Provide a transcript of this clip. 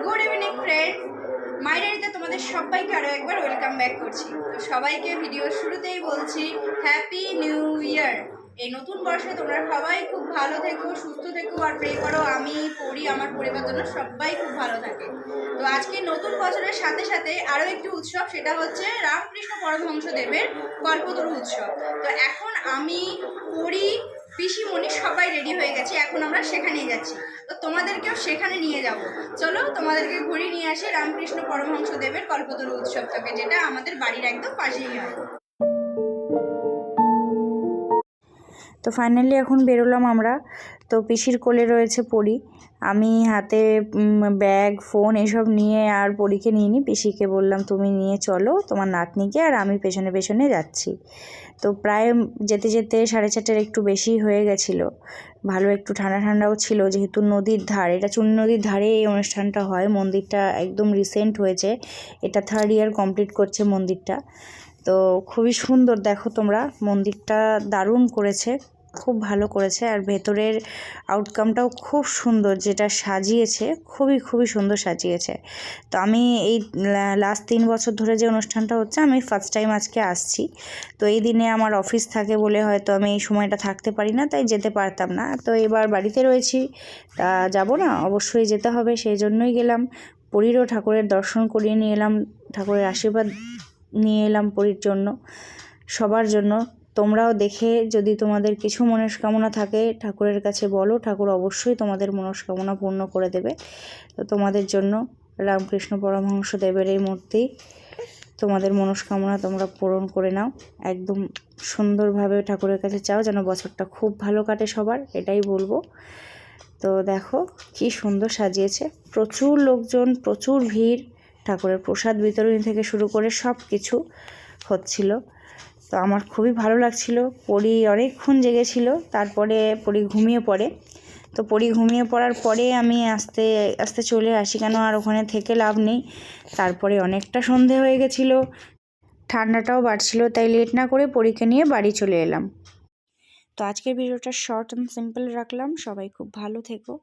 Good evening friends, মাই ডায়েরিতে তোমাদের সবাইকে আরও একবার ওয়েলকাম ব্যাক করছি। তো সবাইকে ভিডিওর শুরুতেই বলছি হ্যাপি নিউ ইয়ার। এই নতুন বর্ষে তোমরা সবাই খুব ভালো থেকো, সুস্থ থেকো, আর প্রে করো আমি পড়ি আমার পরিবার জন্য সবাই খুব ভালো থাকে। তো আজকে নতুন বছরের সাথে সাথে আরও একটি উৎসব, সেটা হচ্ছে রামকৃষ্ণ পরমহংসদেবের কল্পতরু উৎসব। তো এখন আমি পড়ি, পিসিমণি সবাই রেডি হয়ে গেছে, এখন আমরা সেখানেই যাচ্ছি। তো তোমাদেরকেও সেখানে নিয়ে যাব। চলো তোমাদেরকে ঘুরিয়ে নিয়ে আসি রামকৃষ্ণ পরমহংসদেবের কল্পতরু উৎসব থেকে, যেটা আমাদের বাড়ির একদম পাশেই হয়। তো ফাইনালি এখন বেরোলাম আমরা। তো পিসির কোলে রয়েছে পরি, আমি হাতে ব্যাগ ফোন এসব নিয়ে আর পরীকে নিয়ে নিই। পিসিকে বললাম তুমি নিয়ে চলো তোমার নাতনিকে, আর আমি পেছনে পেছনে যাচ্ছি। তো প্রায় যেতে যেতে 4:30 একটু বেশি হয়ে গেছিলো। ভালো একটু ঠান্ডা ঠান্ডাও ছিল, যেহেতু নদীর ধার, এটা চুন নদীর ধারে এই অনুষ্ঠানটা হয়। মন্দিরটা একদম রিসেন্ট হয়েছে, এটা 3rd ইয়ার কমপ্লিট করছে মন্দিরটা। তো খুবই সুন্দর, দেখো তোমরা মন্দিরটা দারুণ করেছে, খুব ভালো করেছে। আর ভেতরের আউটকামটাও খুব সুন্দর, যেটা সাজিয়েছে খুবই সুন্দর সাজিয়েছে। তো আমি এই লাস্ট 3 বছর ধরে যে অনুষ্ঠানটা হচ্ছে, আমি ফার্স্ট টাইম আজকে আসছি। তো এই দিনে আমার অফিস থাকে বলে হয়তো আমি এই সময়টা থাকতে পারি না, তাই যেতে পারতাম না। তো এবার বাড়িতে রয়েছি, তা যাব না, অবশ্যই যেতে হবে, সেই জন্যই গেলাম। পরীরও ঠাকুরের দর্শন করিয়ে নিয়ে এলাম, ঠাকুরের আশীর্বাদ নিয়ে এলাম পরীর জন্য, সবার জন্য। তোমরাও দেখে যদি তোমাদের কিছু মনস্কামনা থাকে ঠাকুরের কাছে বলো, ঠাকুর অবশ্যই তোমাদের মনস্কামনা পূর্ণ করে দেবে। তো তোমাদের জন্য রামকৃষ্ণ পরমহংসদেবের এই মূর্তি, তোমাদের মনস্কামনা তোমরা পূরণ করে নাও, একদম সুন্দরভাবে ঠাকুরের কাছে চাও যেন বছরটা খুব ভালো কাটে সবার, এটাই বলবো। তো দেখো কি সুন্দর সাজিয়েছে, প্রচুর লোকজন, প্রচুর ভিড়, ঠাকুরের প্রসাদ বিতরণী থেকে শুরু করে সব কিছু হচ্ছিল। তো আমার খুবই ভালো লাগছিল। পরি অনেকক্ষণ জেগেছিল, তারপরে পরি ঘুমিয়ে পড়ে। তো পরি ঘুমিয়ে পড়ার পরে আমি আস্তে আস্তে চলে আসি, কেন আর ওখানে থেকে লাভ নেই। তারপরে অনেকটা সন্ধে হয়ে গেছিলো, ঠান্ডাটাও বাড়ছিল, তাই লেট না করে পরীকে নিয়ে বাড়ি চলে এলাম। তো আজকের ভিডিওটা শর্ট অ্যান্ড সিম্পল রাখলাম, সবাই খুব ভালো থেকো।